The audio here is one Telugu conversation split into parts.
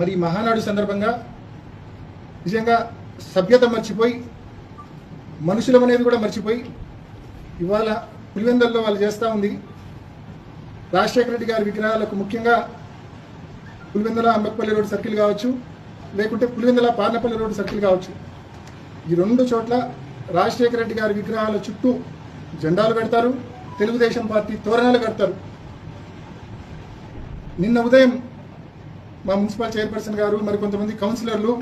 మరి మహానాడు సందర్భంగా నిజంగా సభ్యత మర్చిపోయి మనుషులం అనేది కూడా మర్చిపోయి ఇవాళ పులివెందుల్లో వాళ్ళు చేస్తూ ఉంది రాజశేఖర రెడ్డి గారి విగ్రహాలకు ముఖ్యంగా పులివెందుల అంబక్పల్లి రోడ్ సర్కిల్ కావచ్చు, లేకుంటే పులివెందుల పార్నపల్లి రోడ్ సర్కిల్ కావచ్చు, ఈ రెండు చోట్ల రాజశేఖర రెడ్డి గారి విగ్రహాల చుట్టూ జెండాలు పెడతారు, తెలుగుదేశం పార్టీ తోరణాలు కడతారు. నిన్న ఉదయం మా మున్సిపల్ చైర్పర్సన్ గారు మరి కొంతమంది కౌన్సిలర్లు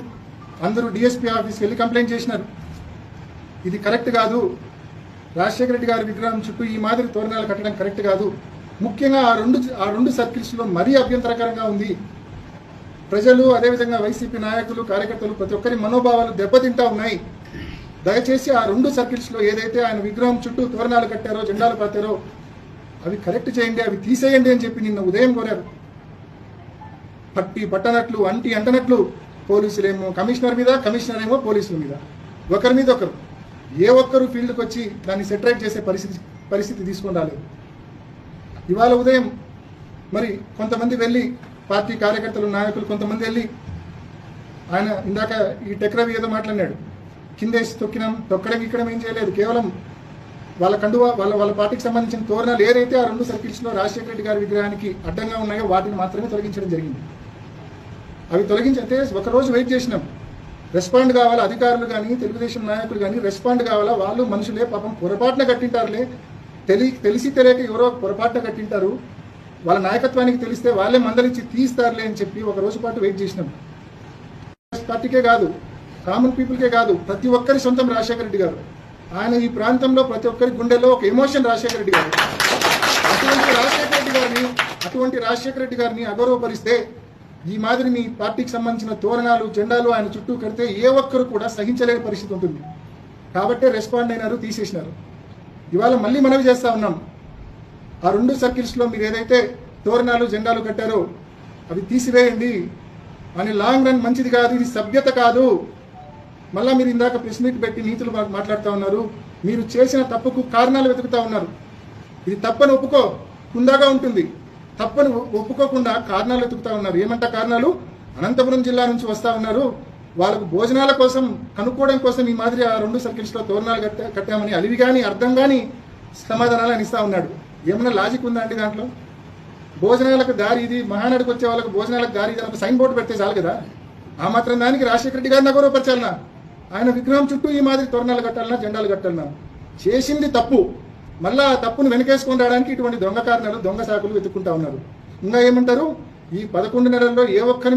అందరూ డిఎస్పీ ఆఫీస్కి వెళ్ళి కంప్లైంట్ చేసినారు. ఇది కరెక్ట్ కాదు, రాజశేఖర రెడ్డి గారి విగ్రహం చుట్టూ ఈ మాదిరి తోరణాలు కట్టడం కరెక్ట్ కాదు. ముఖ్యంగా ఆ రెండు సర్కిల్స్లో మరీ అభ్యంతరకరంగా ఉంది. ప్రజలు అదేవిధంగా వైసీపీ నాయకులు కార్యకర్తలు ప్రతి ఒక్కరి మనోభావాలు దెబ్బతింటా ఉన్నాయి. దయచేసి ఆ రెండు సర్కిల్స్లో ఏదైతే ఆయన విగ్రహం చుట్టూ తోరణాలు కట్టారో జెండాలు పాతారో అవి కరెక్ట్ చేయండి, అవి తీసేయండి అని చెప్పి నిన్న ఉదయం కోరారు. పట్టనట్లు అంటనట్లు పోలీసులేమో కమిషనర్ మీద, కమిషనర్ ఏమో పోలీసుల మీద, ఒకరి మీద ఒకరు ఏ ఒక్కరు ఫీల్డ్కి వచ్చి దాన్ని సెటరేట్ చేసే పరిస్థితి తీసుకొని రాలేదు. ఇవాళ ఉదయం మరి కొంతమంది వెళ్ళి పార్టీ కార్యకర్తలు నాయకులు కొంతమంది వెళ్ళి ఆయన ఇందాక ఈ టెక్రవి ఏదో మాట్లాడినాడు, కిందేసి తొక్కడం ఇక్కడం ఏం చేయలేదు. కేవలం వాళ్ళ కండువా వాళ్ళ పార్టీకి సంబంధించిన తోరణాలు ఏదైతే ఆ రెండు సర్కిల్స్లో రాజశేఖర రెడ్డి గారి విగ్రహానికి అడ్డంగా ఉన్నాయో వాటిని మాత్రమే తొలగించడం జరిగింది. అవి తొలగించంటే ఒకరోజు వెయిట్ చేసినాం. రెస్పాండ్ కావాలా అధికారులు కానీ తెలుగుదేశం నాయకులు కానీ రెస్పాండ్ కావాలా. వాళ్ళు మనుషులే పాపం పొరపాటున కట్టింటారులే, తెలిసి తెలియక ఎవరో పొరపాటున కట్టింటారు, వాళ్ళ నాయకత్వానికి తెలిస్తే వాళ్ళే మందలించి తీస్తారులే అని చెప్పి ఒక రోజు పాటు వెయిట్ చేసినాం. పార్టీకే కాదు, కామన్ పీపుల్కే కాదు, ప్రతి ఒక్కరి సొంతం రాజశేఖర రెడ్డి గారు. ఆయన ఈ ప్రాంతంలో ప్రతి ఒక్కరి గుండెలో ఒక ఎమోషన్ రాజశేఖర రెడ్డి గారు. అటువంటి రాజశేఖర రెడ్డి గారిని అగౌరవపరిస్తే ఈ మాదిరి మీ పార్టీకి సంబంధించిన తోరణాలు జెండాలు ఆయన చుట్టూ కడితే ఏ ఒక్కరు కూడా సహించలేని పరిస్థితి ఉంటుంది. కాబట్టే రెస్పాండ్ అయినారు, తీసేసినారు. ఇవాళ మళ్ళీ మనవి చేస్తా ఉన్నాం, ఆ రెండు సర్కిల్స్లో మీరు ఏదైతే తోరణాలు జెండాలు కట్టారో అవి తీసివేయండి అని. లాంగ్ రన్ మంచిది కాదు, ఇది సభ్యత కాదు. మళ్ళీ మీరు ఇందాక ప్రెస్ మీట్ పెట్టి నీతులు మాట్లాడుతూ ఉన్నారు, మీరు చేసిన తప్పుకు కారణాలు వెతుకుతూ ఉన్నారు. ఇది తప్పని ఒప్పుకో, కుందాగా ఉంటుంది. తప్పని ఒప్పుకోకుండా కారణాలు వెతుకుతూ ఉన్నారు. ఏమంట కారణాలు? అనంతపురం జిల్లా నుంచి వస్తూ ఉన్నారు, వాళ్ళకు భోజనాల కోసం కనుక్కోవడం కోసం ఈ మాదిరి ఆ రెండు సర్కిల్స్లో తోరణాలు కట్టామని అలివి కానీ అర్థం కానీ సమాధానాలు అని ఇస్తూ ఉన్నాడు. ఏమన్నా లాజిక్ ఉందా అండి దాంట్లో? భోజనాలకు దారి ఇది, మహానాడుకు వచ్చే వాళ్ళకు భోజనాలకు దారి ఇది అని సైన్ బోర్డు పెడితే చాలు కదా. ఆ మాత్రం దానికి రాజశేఖర రెడ్డి గారిని అగౌరవపరచాలనా? ఆయన విగ్రహం చుట్టూ ఈ మాదిరి తోరణాలు కట్టాలన్నా జెండాలు కట్టాలన్నా? చేసింది తప్పు, మళ్ళా ఆ తప్పును వెనకేసుకొని రావడానికి ఇటువంటి దొంగ కారణాలు దొంగ సాకులు వెతుక్కుంటా ఉన్నారు. ఇంకా ఏమంటారు, ఈ 11 నెలల్లో ఏ ఒక్కరి